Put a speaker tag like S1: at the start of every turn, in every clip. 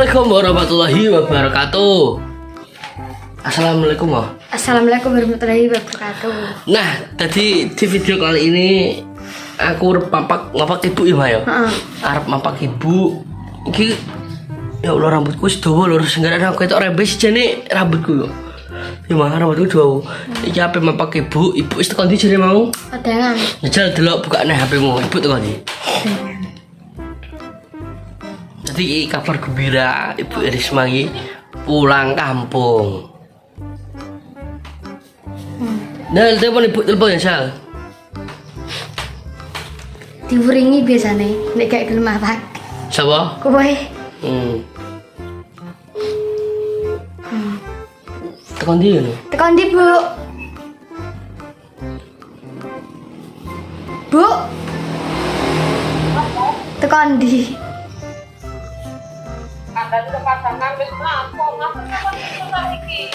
S1: Assalamualaikum warahmatullahi wabarakatuh. Assalamualaikum, Mbak.
S2: Assalamualaikum warahmatullahi wabarakatuh.
S1: Nah, tadi di video kali ini aku mapak ibu ya, Mbak ya. Arep mapak ibu. Iki ya Allah rambutku wis dawa lho, sing gara aku ketok rembes jane rambutku yo. Ya Mbak, rambutku dawa. Iki ape mapak ibu wis tekan ndi jare mau?
S2: Padangan.
S1: Njajal delok bukane HP-mu, ibu tekan ndi? Jadi kabar gembira Ibu Irisma ini pulang kampung. Nah, telepon ibu telepon ya Sal.
S2: Diuringi biasanya, nek gak gelem mapak.
S1: Siapa?
S2: Kowe.
S1: Tekan dia nih.
S2: Tekan ndi, Bu? Bu. Tekan ndi?
S3: Ada di pasangan wis rampung, apa iki?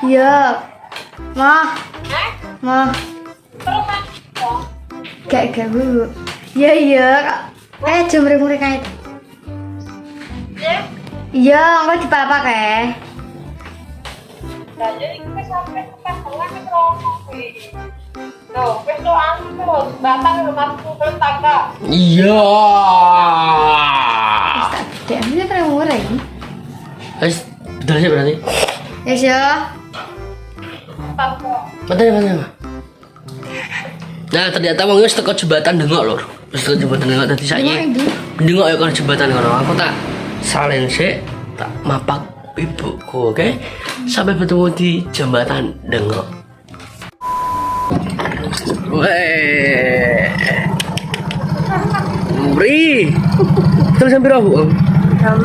S2: Ya. Mah. Mah.
S3: Terus
S2: Gak Bu. Ya iya, Kak. Jam murek kae.
S3: ya,
S2: Iya, engko dipapa kae.
S3: lah jadi kita sampai ke pasangan wis rono kuwi. Loh, wis doan terus, batang rumahku terus tangga.
S1: Iya.
S2: Tak bedek ambil kan murek.
S1: Wes, betul sih berarti.
S2: Ya sih.
S1: Mana? Nah, ternyata wong wis teko jembatan Dengok lho. Wis teko jembatan Dengok dadi saiki. Dengok ya kan jembatan kono. Aku tak salin sik, tak mapak ibuku, oke? Sampai bertemu di jembatan Dengok. Weh. Muri. Terus sampai robo.
S3: Jam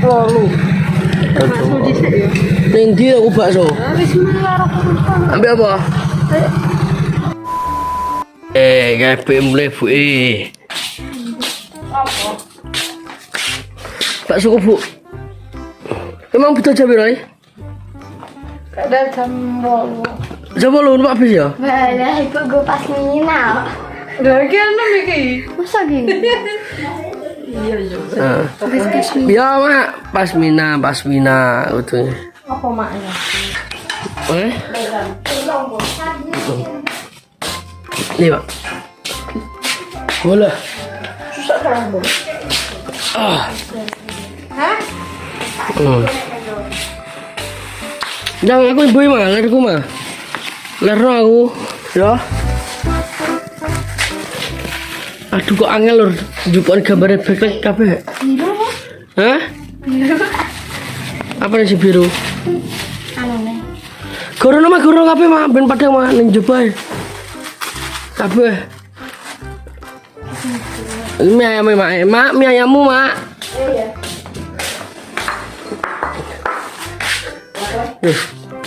S3: 8. Bakso dhisik ya.
S1: Ning ndi aku bakso?
S3: Wis menara kumpul.
S1: Ambil apa? Gape mulai Bu.
S3: Apa?
S1: Bakso Bu. Emang butuh jam berapa?
S3: Ada jam 8.
S1: Jam 8 numpak bis ya?
S2: Balah ibu gue pas mina.
S3: Lah iki ana iki.
S2: Masa gini?
S3: Iya, iya.
S1: Ya mak, pasmina itu.
S3: Apa maknya?
S1: Ini pak. Bola.
S3: Susah kan, Bu?
S1: Ah.
S3: Hah?
S1: Jangan aku ibu mah, lerku mah. Lerno aku, ya. Aduh kok angel lur, jupuan gambarnya backlight kabeh.
S2: Biru.
S1: Hah?
S2: Biru.
S1: Apa nih si biru?
S2: Anu nih.
S1: Gorono mah gorono kabeh mah ben padang mah ning jaba. Kabeh. Mie ayam mak, mie ayammu mak.
S3: Iya.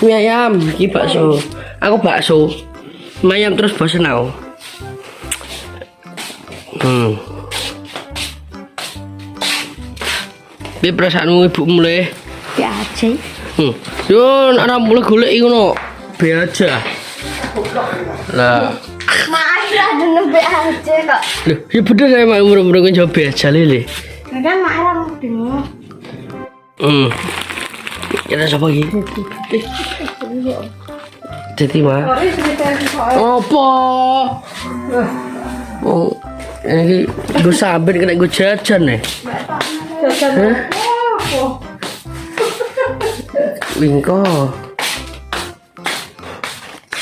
S1: Mie ayam, iki bakso. Aku bakso. Mie ayam terus bakso nau. Piye perasaanmu ibu mulai?
S2: Ya aja.
S1: Yo anak mulai golek iki ngono. Be aja. Lah,
S2: Maaf lah dulu be aja kok.
S1: lho, ya bener saya mak umur-umur kan jawab be aja lele.
S2: Kadang marah dulu.
S1: Kita sapa iki? Jadi mah.
S3: Mari cerita soal
S1: Apa? Oh, ini gue sambil kena gue jajan nih.
S3: jajan.
S1: Wingko.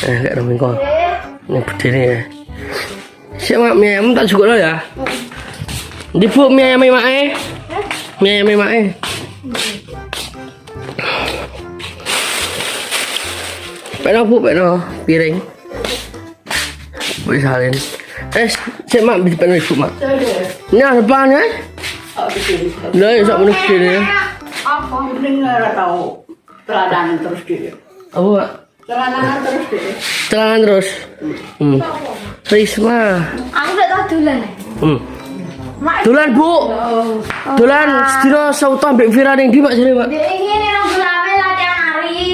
S1: Gak ada wingko. Ini berdiri ya. Siapa mie ayam tak cukup lo ya? Di bu mie ayam mae. Mie ayam mae. Peno bu peno piring. Bu salin. Cek mak bisa peno ibu mak. Ini depan ya? Lah ya sok meneh dene.
S3: Apa mending ora tau teladan terus dia.
S1: Apa mak?
S3: Teladan terus dia.
S1: Celangan terus. Risma.
S2: Aku gak tau dulan.
S1: Dolan bu. Dolan sedina sauta ambek Vira ning ndi mak jare mak?
S2: Dia ingin orang belawe latihan hari.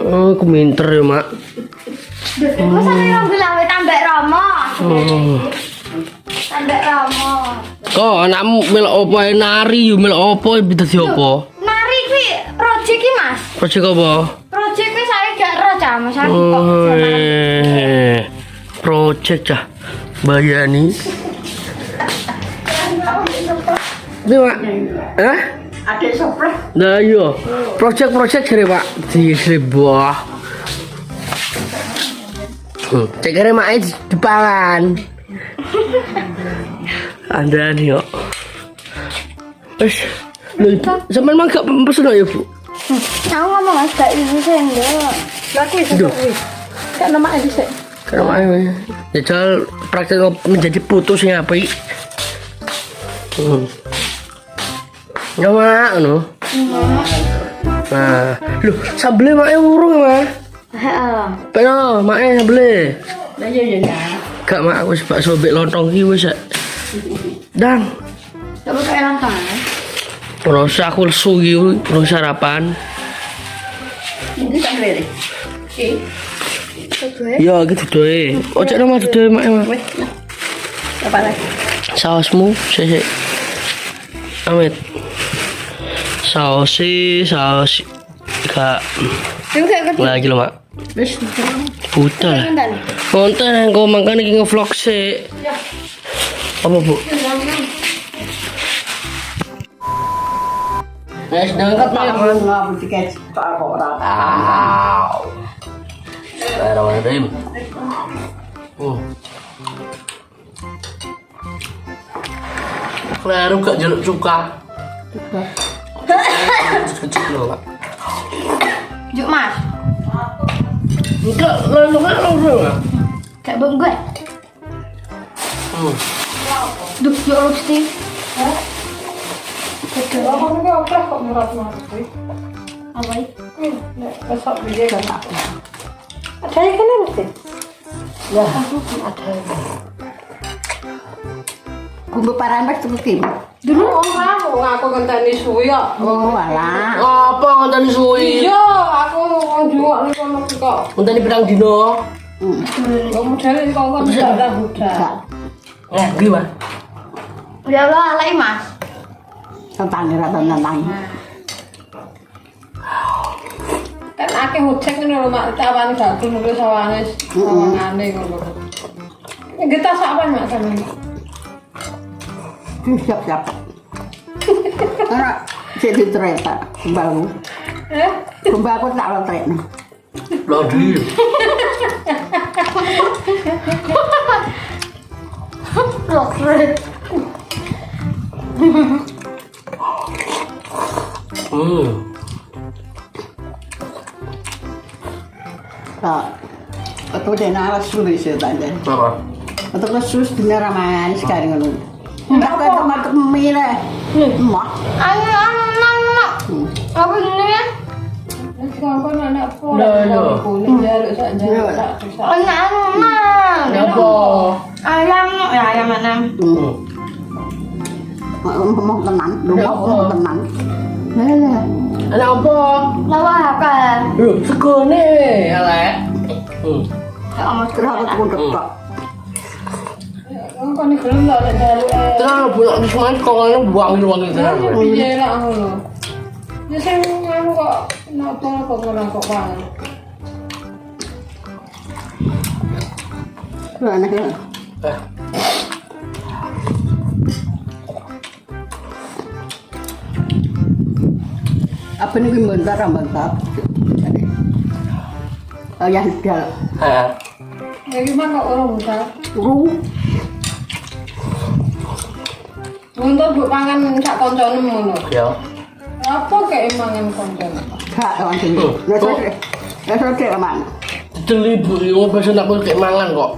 S1: Oh, aku minter ya mak.
S2: Masa orang belawe tambah Romo.
S1: Oh.
S2: Tambah Romo.
S1: Kok anakmu melok apa ae nari yo melok apa dadi apa?
S2: Nari kuwi project iki, Mas.
S1: Project apa?
S2: Project kuwi saya gak ero cah, Mas. Aku kok
S1: project cah. Bayani. Ini Pak. Hah?
S3: Ada surprise.
S1: Nah iya. Project jare Pak di sebuah. Cek kare mak dipangan. Anda nih yo. Wes, lho sampean mah gak pesen ya, Bu?
S2: Aku ngomong Mas gak iso sendok.
S3: Lah kuwi kuwi. Kan nama dhisik.
S1: Karena jajal praktek menjadi putus yang apik. Ya mak, no. Nah, lho sambelnya mak urung Mak.
S2: Heeh.
S1: Peno, mak sambelnya.
S3: Lah iya ya.
S1: Gak mak wis bakso mbek lontong iki wis. Dang,
S2: Coba kayak nonton.
S1: ora usah aku lesu iki urung sarapan.
S3: Ini tak lere. Oke.
S1: Ya gitu doe. Ojek nama doe mak.
S3: Apa lagi?
S1: Sausmu sik. Amit. Saus gak
S2: Sing kayak
S1: lagi lho mak.
S3: Wis.
S1: Buta. Konten yang kau makan iki nge-vlog sih. Apa Bu? Wes ngangkat Pak.
S3: Ngapa tiket tak kok ora.
S1: Bismillahirrahmanirrahim. Baru gak jaluk cuka. Kecil loh Pak.
S2: Juk Mas.
S1: Enggak, lalu.
S2: Kayak benggue. Duh, juk Rusti.
S3: Kamu ini oke kok murah-murah kuwi.
S2: Apa iki?
S3: Nek besok dia gak tak. Ada yang kena mesti. Ya, ada.
S4: Kumbu paramek tuku kim.
S3: Dulu kamu ngaku ngenteni suwi kok.
S4: Oh alah.
S1: Apa ngonteni suwi?
S3: Iya, aku njuwak ning kono kok.
S1: Ngonteni pirang dino?
S3: Kok modele kok kok ndak budak.
S1: Ngerti Mas.
S2: Ya Allah, alai Mas.
S4: Tentang ora tentang.
S3: Kan akeh hojek ngene lho mak tawane bagus nulis sawane sawangane ngono. Kita sapa mak sampeyan?
S4: Siap-siap. Ora sik ditereta kembangmu. Kembangku tak lentrekno.
S1: Lodi.
S2: Dokter.
S4: Tak. Atau dena sulit sih tadi.
S1: Apa?
S4: Atau kesus dina ramai sekali ngono. Ndak kok temat mile. Mak.
S2: Ayo, apa ini ya?
S3: Sampai anak pun.
S1: Lah, iya.
S3: Kuning jaluk sak jaluk tak bisa.
S1: Apa?
S2: Ayam, ya ayam mana?
S4: Ngomong tenan, ngomong tenan. Lah.
S1: Ada apa?
S2: Lawa apa?
S1: Loh, segone elek.
S2: Ya amat
S4: Kenapa aku kok?
S3: Kan iki gelem tak jaluk.
S1: Tenang buat semuanya kok ngono buang tenang.
S3: Piye lah ngono. Ya sing anu kok napa kok ngono kok banget.
S4: Ana kan. Apa nih bentar bentar. Oh ya sudah.
S3: Ya gimana kok orang buta? Untuk bu pangan sak koncone ngono.
S1: Ya.
S3: Apa kayak mangan koncone?
S4: Kak orang sini. Ya sudah aman.
S1: Deli Bu, yo pesen aku kayak mangan kok.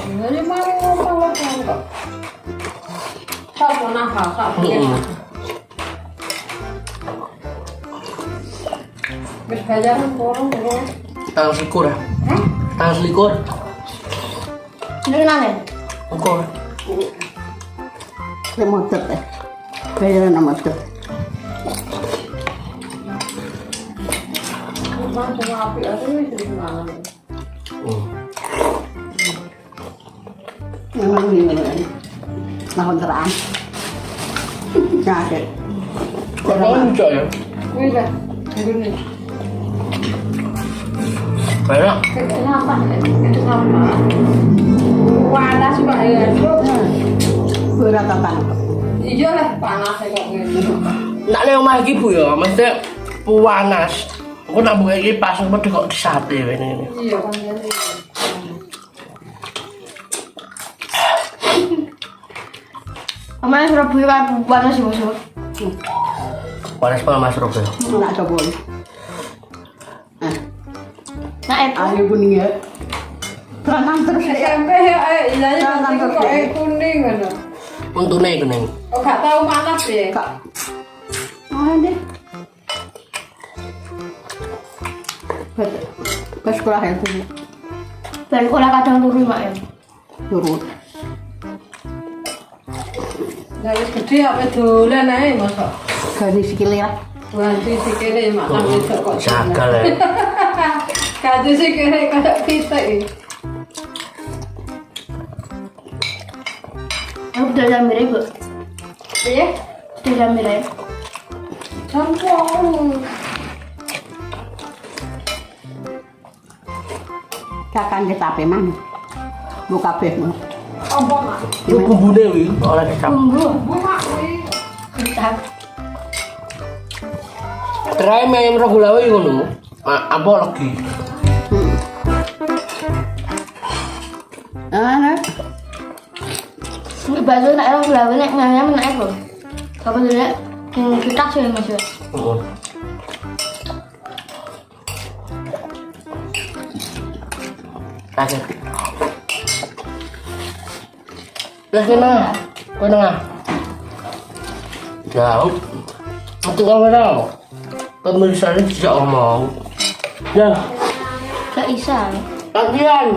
S3: Jadi mangan ngomong kok. Sak nafas, sak Wis bayaran porong kok.
S1: Tanggal selikur ya? Tanggal selikur?
S2: Ini kenapa?
S1: Ukur.
S4: Saya mau cek deh. Bayaran nama cek.
S3: Langsung api aja wis dimangan.
S4: Memang ini. Nah, terang. Kaget.
S1: Kalau enggak ya.
S3: Wih lah, ini.
S1: Enak.
S3: Kenapa? Kenapa? Panas pak ya.
S4: Berat apa?
S3: Iya lah panas kok ngene.
S1: Nak nek omah iki Bu ya, mesti panas. Aku nak buka iki pas medhe kok disate ngene.
S3: Iya kan jadi.
S2: Kemarin Surabaya kan panas sih Mas.
S1: Panas banget Mas Rob.
S4: Enggak coba.
S2: Nah, itu
S4: Ayo kuning ya. Teranang terus ya.
S3: SMP ya, ilahnya nanti kok kuning ngono.
S1: Untune kuning.
S3: Oh gak tahu panas ya.
S4: Kak. Oh, deh. Ke sekolah ya tuh.
S2: baru sekolah kadang turun mak ya.
S4: Turun.
S3: Lah wis gede apa dolan ae mosok.
S4: Ganti sikile lah.
S3: Ganti sikile mak nang wedok kok.
S1: Jagal ya.
S3: Ganti sikile kayak kita iki.
S2: Aku udah jamir Bu.
S3: Iya?
S2: Udah jamir ya.
S3: Campur.
S4: Kakan kita apa mana? Buka pehmu.
S3: Apa mak?
S1: Yo bumbune wi oleh kecap.
S2: Bumbu.
S3: Mak kuwi.
S2: Kita.
S1: Terae main regulawe ngono. Apa lagi?
S4: Ana.
S2: Ini baju nak orang belah nek namanya menaik loh. Kapan dulu yang kita sih Mas ya.
S1: Heeh. Kaget. Lah kena. Kena. Jauh. Itu kamera. Pemirsa ini tidak ngomong. Ya,
S2: Gak bisa.
S1: latihan.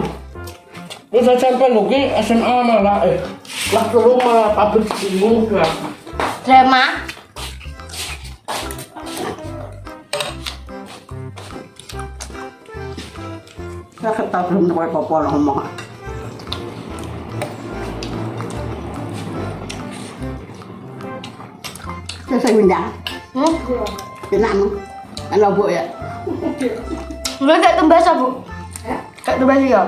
S1: Udah sampai lagi SMA malah lah ke rumah pabrik bingung juga.
S2: Drama.
S4: Saya ketahui belum tahu apa-apa lah ngomong. Saya pindah. Pindah nu. Kalau bu ya.
S2: Lu kayak tumbas Bu. Kayak tumbas ya.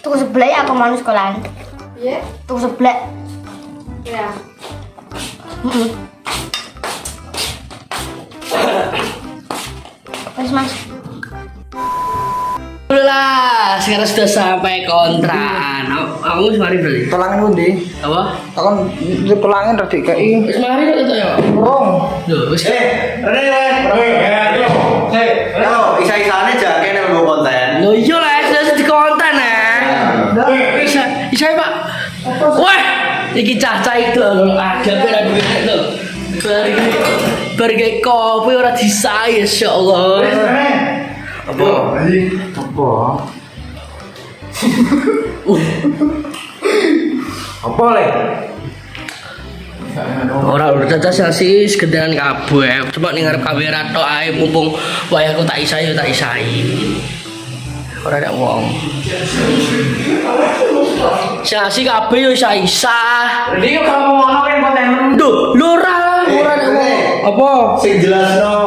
S2: Tuh sebelah ya aku mau sekolahan.
S3: Iya?
S2: Tuh sebelah.
S3: Ya.
S2: Wes Mas.
S1: Alhamdulillah, sekarang sudah sampai kontrakan. Aku wis mari berarti.
S5: Tolangin undi.
S1: Apa?
S5: Aku tolangin rada kei.
S1: Wis mari kok itu ya.
S5: Rong.
S1: Lho, wis.
S6: Isa-isane jake nek nggo konten.
S1: Lho iya lah, sudah di konten Isa Pak. Wah, iki cah-cah itu lho, ada pera duit lho. Pergi kopi ora disai insyaallah.
S6: Apa? Apa? Apa le?
S1: Ora udah caca sih segedean kabeh. Cuma ning ngarep kamera tok ae mumpung wayahku tak isai yo tak isai. Ora ada wong. Sasi kabeh yo isa-isa.
S6: Jadi kamu ngono kan konten.
S1: Duh, ora ada wong. Apa?
S6: Sing jelasno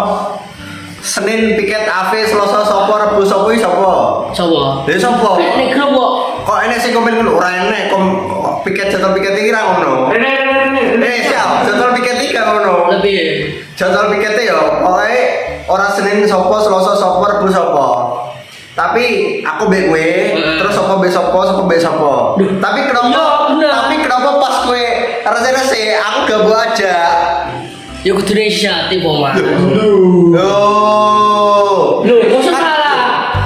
S6: Senin piket AV Selasa sapa Rebo sapa iki sapa?
S1: Sapa?
S6: Lha sapa?
S1: Nek grup kok.
S6: Kok enek sing komen ngono ora enek piket jadwal piket iki ra ngono. Siap, jadwal piket iki gak ngono.
S1: Lebih.
S6: Jadwal piketnya ya, pokoknya orang Senin sopo, Selasa sopo, Rebu sopo. Tapi aku be kowe, terus sopo be sopo, sopo be sopo. Tapi kenapa pas kowe rese-rese aku gak mau aja.
S1: Ya kudu inisiatif Mas.
S6: Loh,
S1: Kok salah?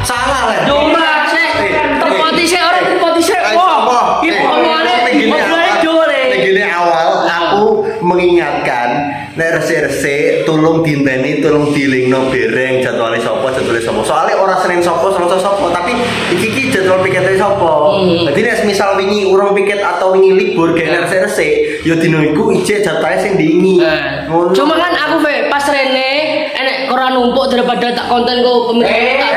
S6: salah lah.
S1: Dora, sik. Terpoti sik ora terpoti sik. Wah, iki omongane
S6: Begini awal aku mengingatkan nek rese-rese tolong dinteni tolong dilingno bereng jadwale sapa soalnya orang Senin sapa Selasa sapa tapi iki jadwal piketnya sapa dadi nek misal wingi urung piket atau wingi libur gek rese-rese ya dino iku ijek jadwale sing diingi
S1: Cuma kan aku pas Rene enek corona numpuk daripada tak konten kok pemirsa.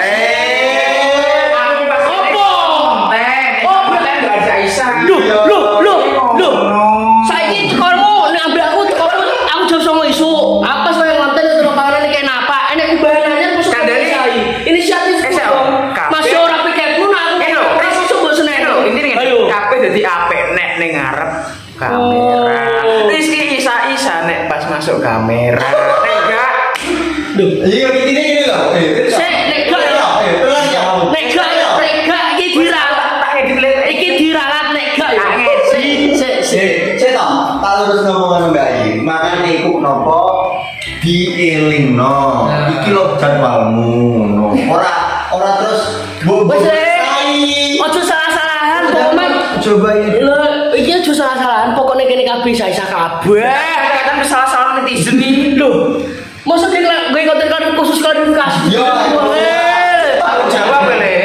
S1: Saiki tekomu nek ambek aku tekomu aku jauh sama isu. Apa saya ngonten terus panganan kayak napa? Enek kubahanannya terus
S7: Kandani
S1: inisiatif. Masih ora pikirmu nak aku. Ora sesuk mbok seneno.
S7: Ini kabeh dadi apik nek ning ngarep kamera. Rizky isa-isa nek pas masuk kamera. Nek enggak
S6: Iya gini gini loh.
S1: Sik nek gak nek gak iki diralat.
S7: tak edit
S1: Iki diralat nek gak ya. Sik.
S6: Saya lurus ngomongan Mbak Ayi. Makanya iku nopo dielingno. Iki lho jadwalmu. No. Ora terus
S1: Wes ojo salah-salahan pokoknya.
S6: Coba ini.
S1: Lho, iki ojo salah-salahan pokoknya kene kabeh isa kabeh.
S7: kan salah-salah netizen iki.
S1: Lho, masa gue konten khusus klarifikasi.
S6: Ya,
S7: Aku jawab le.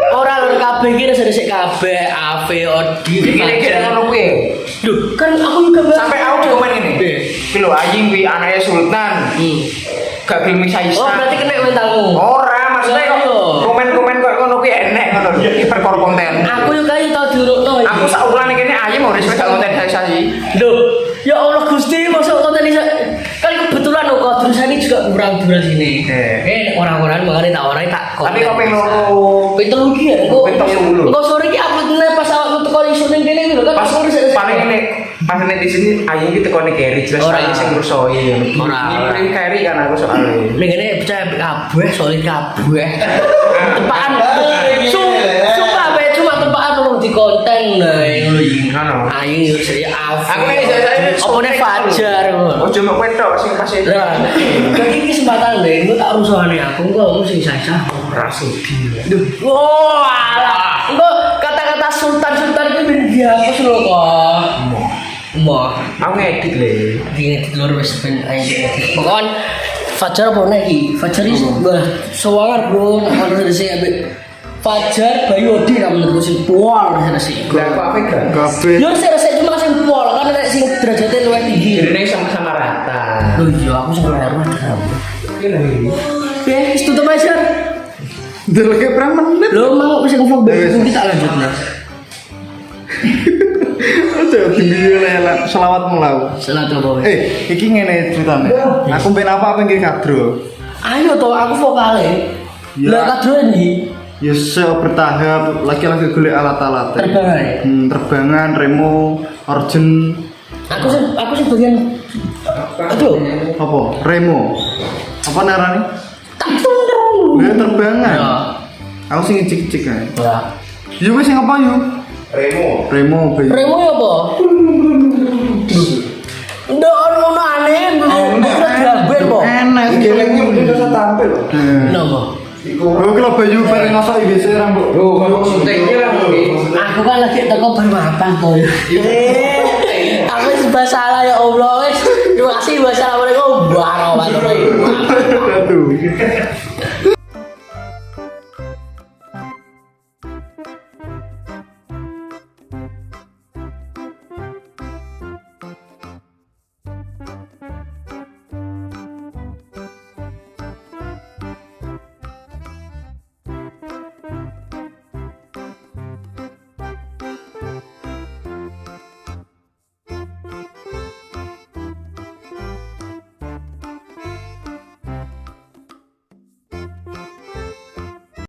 S1: Ora lho kabeh iki resik kabeh Ave Odi.
S7: Gini-gini ngono kuwi.
S1: Lho, kan aku juga
S7: Sampai aku di komen ini. Ki lho anjing kuwi anake Sultan. Gak gelem isa-isa.
S1: Oh, berarti kena mentalmu.
S7: Ora, maksudnya kok
S1: Iya.
S7: komen-komen kok ngono kuwi enek ngono lho. Iki perkara konten.
S1: Aku yo kayu tau diurutno.
S7: Aku saulan iki ayem ora wis gak konten sensasi.
S1: Lho, ya Allah Gusti, masuk konten ini kan kebetulan kok terusane juga kurang durasi ini. Orang-orang makane tak orang tak konten.
S7: Tapi kok ping loro.
S1: Pintu iki ya, kok.
S7: Pintu loro.
S1: Kok sore iki upload pas awakmu teko isu ning kene iki lho kan
S7: Pas
S1: sore sik.
S7: paling ini pas netizen ayem iki tekone Gary jelas
S1: Ora.
S7: ayem sing ngrusoi.
S1: Ora.
S7: Ini Gary kan aku soalnya.
S1: Ning kene percaya kabeh soal kabeh. Tepaan. Sumpah bae cuma tepaan urung di konten ngono iki.
S7: Ngono.
S1: Ayo sik
S7: Aku ini saya
S1: opone Fajar ngono.
S7: Ojo mek wedok sing pas itu.
S1: Lah, jadi ini kesempatan deh, gue tak rusuhane aku, gue mesti sah-sah.
S7: Rasudi.
S1: Wah, alah, gue kata-kata sultan itu ben dihapus loh kok. Mau,
S7: Aku ngedit le.
S1: di luar wes ben ayo ngedit. Pokoknya Fajar apa nih? Fajar ini bah sewangar bro, kalau dari sini abis Fajar Bayu Odi namanya gue sih pol dari sini.
S7: Lah kok apa gak?
S5: Kabeh.
S1: Yo saya rasa cuma sing pol karena nek sing derajatnya luwih tinggi.
S7: Ini sama-sama rata.
S1: Loh iya aku sama Herman kamu.
S7: Ini lagi.
S1: Wis tutup aja.
S5: Deleke berapa menit?
S1: Lo mau bisa ngevlog baru kita lanjut nah.
S5: Aja tinggi lela selawat mulau.
S1: Salah tuh bawa.
S5: Iki ngene ceritane. Aku ben apa pengen kadro.
S1: Ayo toh aku vokale.
S5: Ya.
S1: Lah kadro ini
S5: Ya bertahap lagi-lagi golek alat-alat.
S1: terbangan.
S5: Terbangan, remo, orjen,
S1: Aku sih bagian aduh.
S5: apa? Remo. Apa narane?
S1: Tak tunggu.
S5: Gue terbangan.
S1: Ya.
S5: Aku sing ngicik-ngicik ae.
S1: Ya.
S5: Yo wis sing apa yo?
S6: Remo.
S5: Remo bae.
S1: Remo ya apa? Ndak ono aneh, udah diambil kok.
S5: Enak gelengnya
S6: udah tampil.
S1: Napa?
S5: Oh, kalau baju bareng ngosok biasa rambut.
S7: Oh, kalau syutingnya lah mungkin.
S1: Aku kan lagi teko bermapan toh. Aku serba salah ya Allah wis. Terima kasih wassalamualaikum warahmatullahi wabarakatuh.
S5: Aduh.